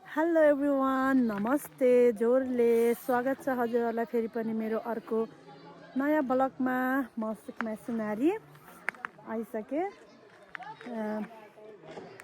Hello everyone, नमस्ते जोरले स्वागत छ हजुरहरूलाई फेरि पनि मेरो अर्को नयाँ ब्लगमा। म सिक्मा सुनारी आइसकेँ।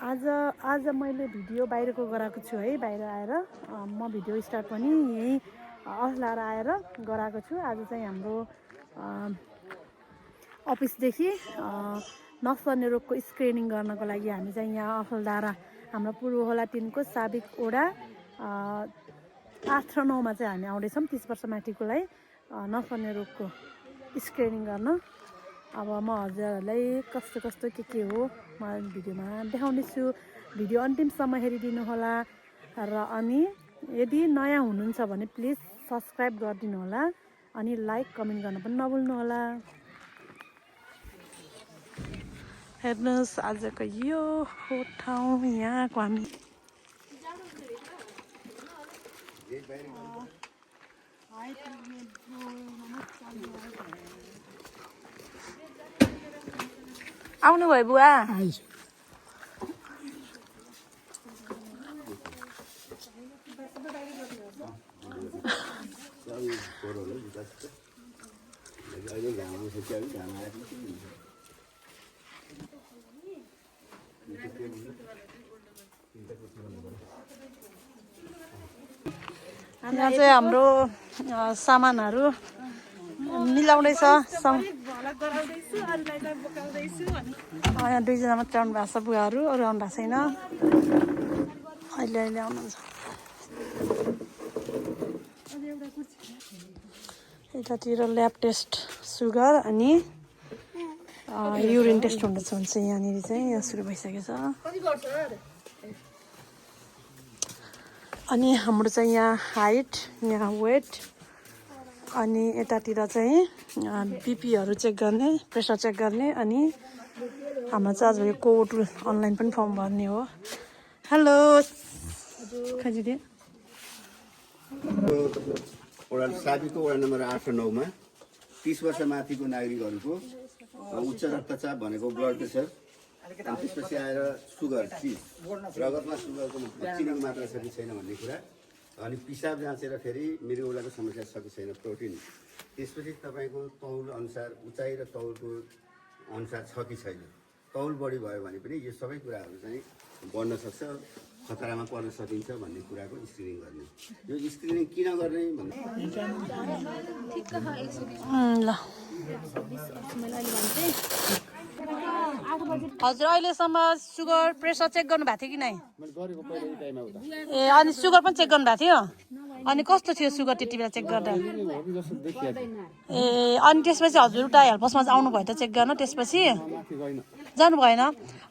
आज मैले भिडियो बाहिरको गराएको छु है। बाहिर आएर म भिडियो स्टार्ट पनि यहीँ अल्लाएर आएर गराएको छु। आज चाहिँ हाम्रो अफिसदेखि नसर्ने रोगको स्क्रिनिङ गर्नको लागि हामी चाहिँ यहाँ अफलदारा हाम्रो पूर्व होला टिनको साबिक ओडा 8 र 9 मा चाहिँ हामी आउँदैछौँ 30 वर्ष माथिकोलाई नसर्ने रोगको स्क्रिनिङ गर्न। अब म हजुरहरूलाई कस्तो के हो म भिडियोमा देखाउनेछु। भिडियो अन्तिमसम्म हेरिदिनु होला र अनि यदि नयाँ हुनुहुन्छ भने प्लिज सब्सक्राइब गरिदिनु होला अनि लाइक कमेन्ट गर्न पनि नभुल्नु होला। हेर्नुहोस् आजको यो ठाउँ यहाँको हामी आउनुभयो बुवा। यहाँ चाहिँ हाम्रो सामानहरू मिलाउँदैछ। यहाँ दुईजना मात्रै आउनु भएको छ बुवाहरू, अरू आउनु भएको छैन। अहिले आउनुहुन्छ। यतातिर ल्याब टेस्ट सुगर अनि युरिन टेस्ट हुँदैछ भने चाहिँ यहाँनिर चाहिँ यहाँ सुरु भइसकेको छ। अनि हाम्रो चाहिँ यहाँ हाइट, यहाँ वेट अनि यतातिर चाहिँ बिपीहरू चेक गर्ने, प्रेसर चेक गर्ने अनि हाम्रो चाहिँ आज यो कोड अनलाइन पनि फर्म भर्ने हो। हेलो खजिदे साबिकको वडा नम्बर 8 र 9 मा 30 वर्ष माथिको नागरिकहरूको उच्च रक्तचाप भनेको ब्लड प्रेसर, त्यसपछि आएर सुगर, रगतमा सुगरको चिनीको मात्रा छ कि छैन भन्ने कुरा, अनि पिसाब जाँचेर फेरि मृगौलाको समस्या छ कि छैन, प्रोटिन, त्यसपछि तपाईँको तौल अनुसार उचाइ र तौलको अनुसार छ कि छैन। तौल बढी भयो भने पनि यो सबै कुराहरू चाहिँ बढ्न सक्छ, खतरामा पर्न सकिन्छ भन्ने कुराको स्क्रिनिङ गर्ने। यो स्क्रिनिङ किन गर्ने भन्ने ल हजुर अहिलेसम्म सुगर प्रेसर चेक गर्नु भएको थियो कि नै? ए अनि सुगर पनि चेक गर्नु भएको थियो? अनि कस्तो थियो सुगर त्यति बेला चेक गर्दा? ए अनि त्यसपछि हजुर उता हेल्पसमा आउनुभयो त चेक गर्न? त्यसपछि जानु भएन?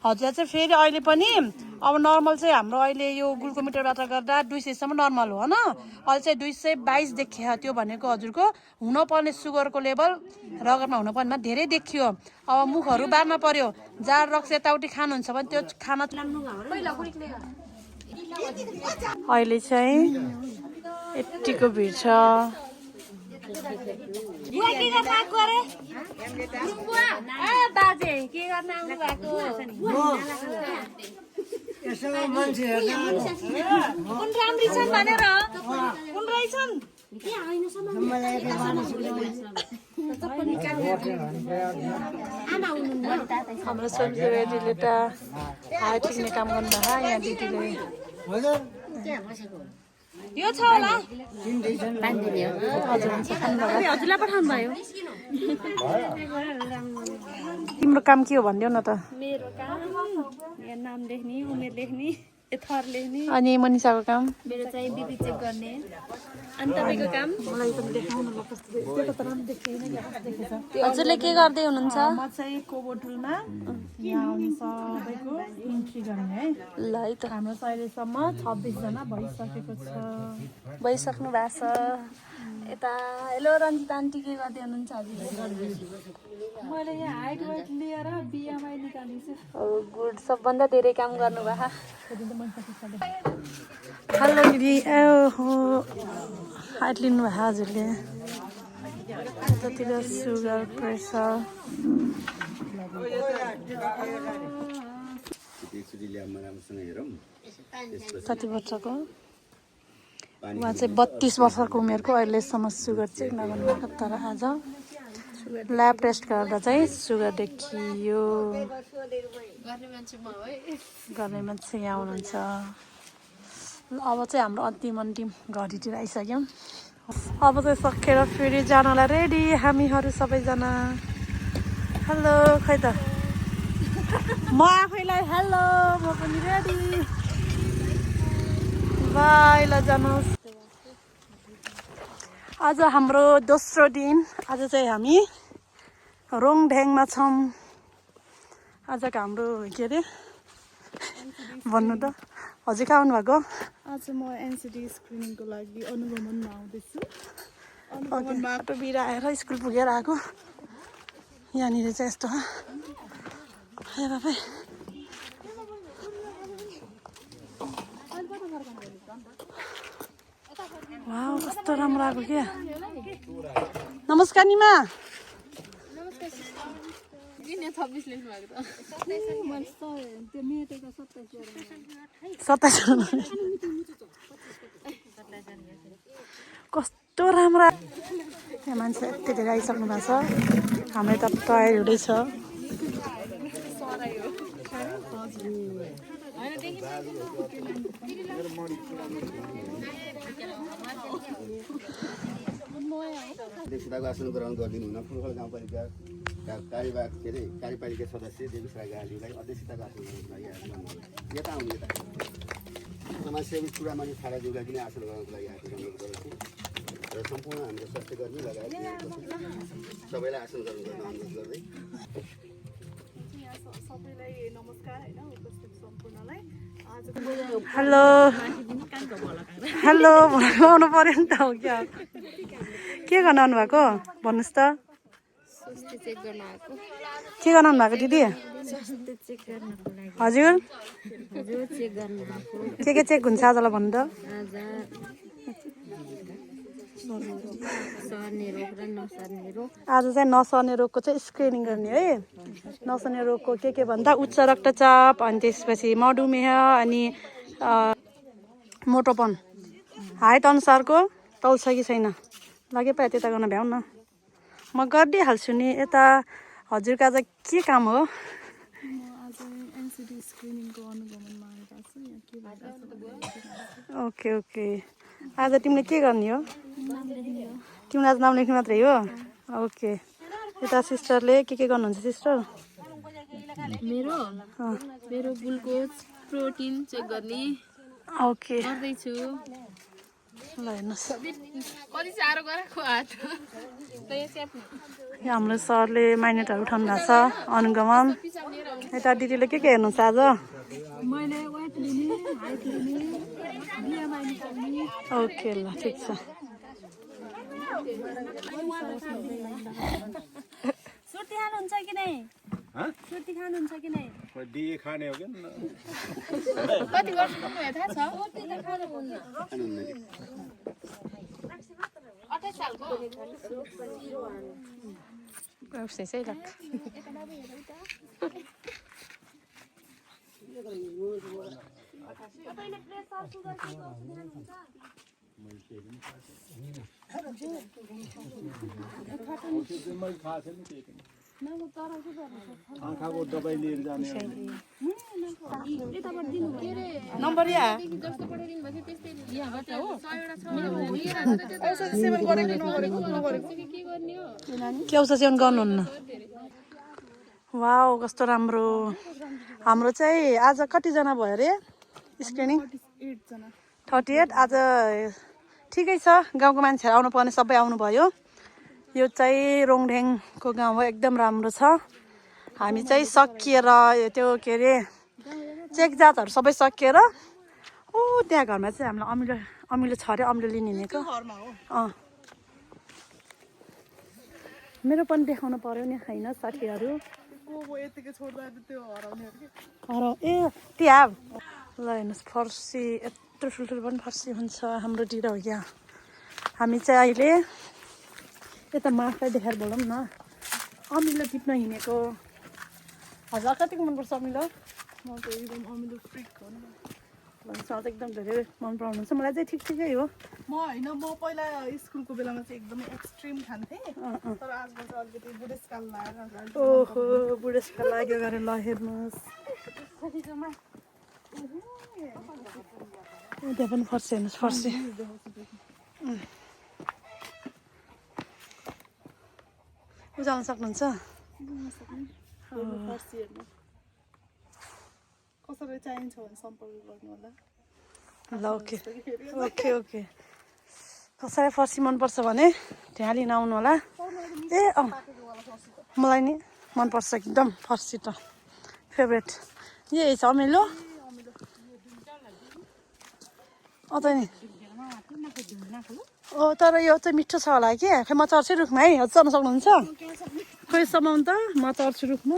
हजुर चाहिँ फेरि अहिले पनि अब नर्मल चाहिँ हाम्रो अहिले यो ग्लुकोमिटरबाट गर्दा 200सम्म नर्मल हो होइन। अहिले चाहिँ 222 देखियो। त्यो भनेको हजुरको हुनुपर्ने सुगरको लेभल रगतमा हुनुपर्नेमा धेरै देखियो। अब मुखहरू बार्न पर्यो। जाड रक्स यताउति खानुहुन्छ भने त्यो खाना अहिले चाहिँ यतिको भिड छ। हाम्रो सोमदेव दिदीले त हात ठिक्ने काम गर्नुभयो। यहाँ दिदीले यो छ होला हजुरलाई पठाउनु भयो। तिम्रो काम के हो भनिदेऊ न त? मेरो काम यहाँ नाम लेख्ने, उमेर लेख्ने, थर लेख्ने। अनि मनिषाको काम? मेरो चाहिँ बिपी चेक गर्ने। अनि तपाईँको काम? मलाई पनि देखाउनु ल कस्तो त्यो त राम्रो देखिएन क्या, कस्तो देखेछ? हजुरले के गर्दै हुनुहुन्छ? म चाहिँ कोबोटुलमा यहाँ आउने सबैको इन्ट्री गर्ने है। ल है त हाम्रो चाहिँ अहिलेसम्म 26 जना भइसकेको छ। भइसक्नु भएको छ। यता हेलो रञ्जित आन्टी के गर्दै हुनुहुन्छ हजुरले? मैले यहाँ हाइट वेट लिएर बिएमआई निकालेको छु। गुड, सबभन्दा धेरै काम गर्नुभएको। हेलो दिदी। हो हाइट लिनुभयो हजुरले? यतातिर सुगर प्रेसर एकचोटि ल्याबमा राम्रोसँग हेरौँ। कति वर्षको पानी उहाँ चाहिँ 32 वर्षको उमेरको अहिलेसम्म सुगर चेक नगर्नुभएको तर आज ल्याब टेस्ट गर्दा चाहिँ सुगर देखियो गर्ने मान्छे यहाँ हुनुहुन्छ अब चाहिँ हाम्रो अन्तिम घडीतिर आइसक्यौँ अब चाहिँ सकेर फेरि जानलाई रेडी हामीहरू सबैजना हेलो खै त म आफैलाई हेलो म पनि रेडी बाई ल जानुहोस् आज हाम्रो दोस्रो दिन आज चाहिँ हामी रोङढेङमा छौँ आजको हाम्रो के अरे भन्नु त हजुर कहाँ आउनुभएको आज म एनसिडी स्क्रिनिङको लागि अनुगमनमा आउँदैछु बाटो बिर आएर स्कुल पुगेर आएको यहाँनिर चाहिँ यस्तो हे बाबा वाउ कस्तो राम्रो आएको क्या नमस्कार निमा कस्तो राम्रो यहाँ मान्छे यति धेरै आइसक्नु भएको छ हाम्रो यता तयारी हुँदैछ अध्यक्षताको आसन ग्रहण गरिदिनु हुन पुर्खल गाउँपालिका कार्यवाहक के अरे कार्यपालिका सदस्य देवीश्रा गालीलाई अध्यक्षताको आसन ग्रहणको लागि आएको यता आउनु यता समाजसेवी चुडामणि छाडाज्यूलाई पनि आसन ग्रहणको लागि आएको अनुरोध गर्छु र सम्पूर्ण हाम्रो स्वास्थ्यकर्मी लगायत सबैलाई आसन ग्रहण गर्न अनुरोध गर्दै सबैलाई नमस्कार होइन उपस्थित सम्पूर्णलाई हेलो हेलो आउनु पर्यो नि त हो क्या के गर्न आउनु भएको भन्नुहोस् त के गर्न आउनु भएको दिदी हजुर के चेक हुन्छ आजलाई भन्नु त आज चाहिँ नसर्ने रोगको चाहिँ स्क्रिनिङ गर्ने है नसर्ने रोगको के भन्दा उच्च रक्तचाप अनि त्यसपछि मधुमेह अनि मोटोपन हाइट अनुसारको तौल छ कि छैन लगे पाए त्यता गर्न भ्याउ न म गरिदिइहाल्छु नि यता हजुरको आज के काम हो ओके ओके आज तिमीले के गर्ने हो तिमीले आज नाम लेख्ने मात्रै हो ओके यता सिस्टरले के गर्नुहुन्छ सिस्टर मेरो ग्लुकोज प्रोटिन चेक गर्ने ओके गर्दैछु ल हेर्नुहोस् कति साह्रो गरेको हात हाम्रो सरले माइनेटहरू उठाउनु भएको छ अनुगमन यता दिदीले के हेर्नुहुन्छ आज ओके ल ठिक छ सुर्ती खानुहुन्छ कि नै सुर्ती खानुहुन्छ कि नै डिए खाने हो क्या कति वर्षको भयो थाहा छ 28 सालको उसै लाग्छ आँखाको दबाई लिएर जाने नम्बर या जस्तो पठाइदिनु भएको त्यस्तै यहाँबाट हो 100 वटा छ के औषध सेवन गर्नुहुन्न वाउ कस्तो राम्रो हाम्रो चाहिँ आज कतिजना भयो अरे स्क्रिनिङ 38 आज ठिकै छ गाउँको मान्छेहरू आउनुपर्ने सबै आउनुभयो यो चाहिँ रोङढेङको गाउँ हो एकदम राम्रो छ हामी चाहिँ सकिएर त्यो के अरे चेक जाँचहरू सबै सकिएर ऊ त्यहाँ घरमा चाहिँ हामीलाई अमिलो छ अरे अमिलो लिने हिँडेको मेरो पनि देखाउनु पर्यो नि होइन साथीहरू ए त्यहाँ ल हेर्नुहोस् फर्सी यत्रो ठुल्ठुलो पनि फर्सी हुन्छ हाम्रोतिर हो क्या हामी चाहिँ अहिले यता माछा देखाएर बोलौँ न अमिलो टिप्न हिँडेको हजुर कतिको मनपर्छ अमिलो म त एकदम अमिलो फ्रिक हो भन्नुहुन्छ एकदम धेरै मन पराउनुहुन्छ मलाई चाहिँ ठिकै हो म होइन म पहिला स्कुलको बेलामा चाहिँ एकदमै एक्सट्रिम खान्थेँ तर आजकल चाहिँ अलिकति बुढेसकाल लागेर ओहो बुढेसकाल लाग्यो गरेर ल हेर्नुहोस् त्यहाँ पनि फर्सी हेर्नुहोस् फर्सी उजाल्न सक्नुहुन्छ कसरी चाहिन्छ भने सम्पर्क गर्नु होला ल ओके ओके ओके कसैलाई फर्सी मनपर्छ भने त्यहाँ लिन आउनु होला ए अँ मलाई नि मनपर्छ एकदम फर्सी त फेभरेट यही छ अमिलो अँ त नि तर यो चाहिँ मिठो छ होला कि खै म चढ्छु रुखमा है हजुर चढ्न सक्नुहुन्छ खोइ समाउनु त म चढ्छु रुखमा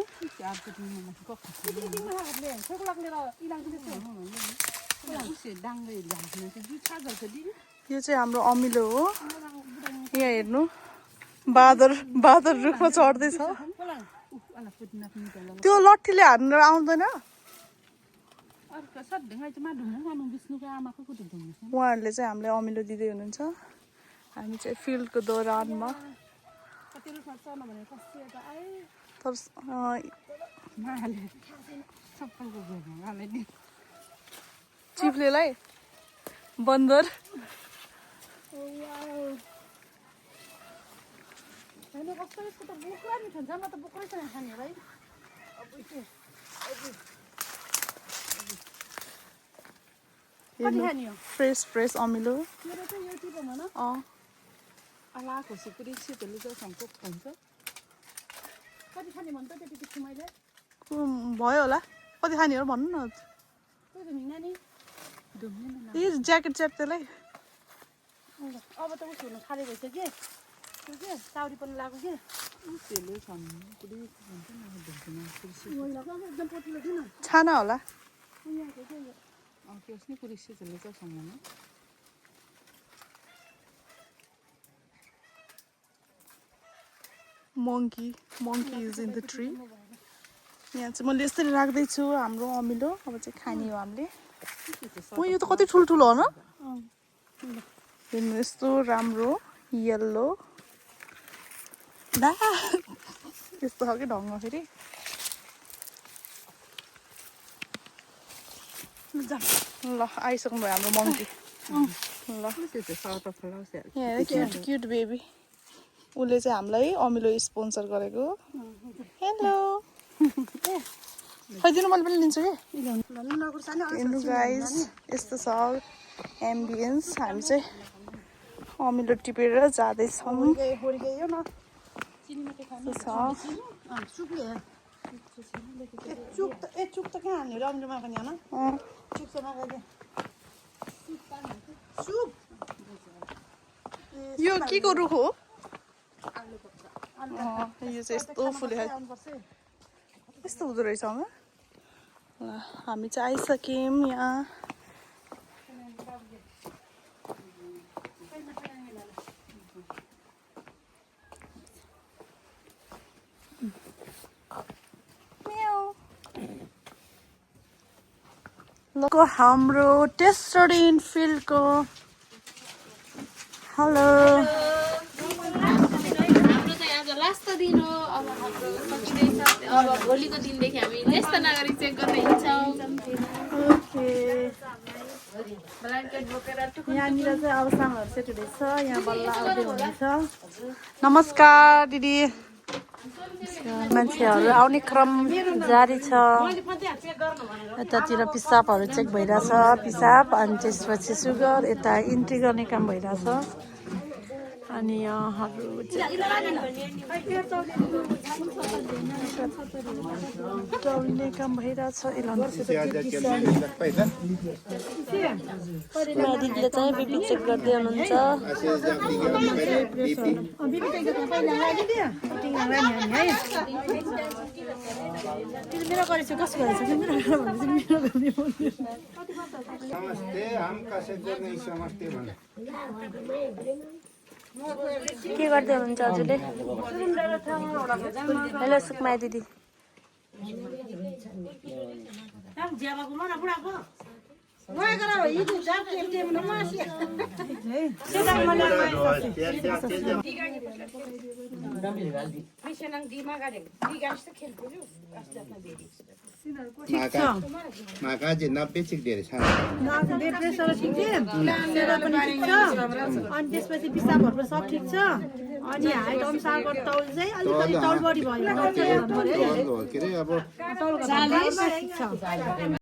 यो चाहिँ हाम्रो अमिलो हो यहाँ हेर्नु बाँदर रुखमा चढ्दैछ त्यो लट्ठीले हान्न आउँदैन उहाँहरूले चाहिँ हामीलाई अमिलो दिँदै हुनुहुन्छ हामी चाहिँ फिल्डको दौरानमा चिप्लेलाई बन्दर फ्रेस अमिलो भयो होला कति खाने हो भन्नु न ए ज्याकेट च्याप त्यसलाई अब त उस हुनु खाली भइसक्यो चाउरी पनि लाग्यो कि छाना होला monkey is in the tree यहाँ चाहिँ मैले यसरी राख्दैछु हाम्रो अमिलो अब चाहिँ खाने हो हामीले यो त कति ठुल्ठुलो हो न हेर्नु यस्तो राम्रो येल्लो ला यस्तो खालको ढङ्ग फेरि ल आइसक्नु भयो हाम्रो मङ्की ल क्युट बेबी उसले चाहिँ हामीलाई अमिलो स्पोन्सर गरेको हेलो खैदिनु मैले पनि लिन्छु कि हेर्नु गाइज यस्तो छ एम्बियन्स हामी चाहिँ अमिलो टिपेर जाँदैछौँ यो के को रुख हो यो चाहिँ यस्तो फुले यस्तो हुँदो रहेछ हामी चाहिँ आइसक्यौँ यहाँ हाम्रो टेस्टोरेन्ट फिल्डको हेलो अब भोलिको दिनदेखि हामी ज्येष्ठ नागरिक चेक गर्न हिँड्छौँ यहाँनिर चाहिँ अब सामानहरू सेट हुँदैछ यहाँ बल्ल आउँदै हुनुहुन्छ नमस्कार दिदी मान्छेहरू आउने क्रम जारी छ यतातिर पिसाबहरू चेक भइरहेछ पिसाब अनि त्यसपछि सुगर यता इन्ट्री गर्ने काम भइरहेछ अनि यहाँहरू चल्ने काम भइरहेछ दिदीले चाहिँ बिपी चेक गर्दै हुनुहुन्छ मेरो गरेछ कसो गरेछ के गर्दै हुनुहुन्छ हजुरले हेलो सुकमाया दिदी माका चाहिँ 90 चिक धेरै छ ब्लड प्रेसर ठिक छ सेरा पनि ठिक छ अनि त्यसपछि पिसाबहरु सब ठिक छ अनि हाइट अनुसारको तौल चाहिँ अलिकति तौल बढी भयो के अरे अब तौल 40 ठिक छ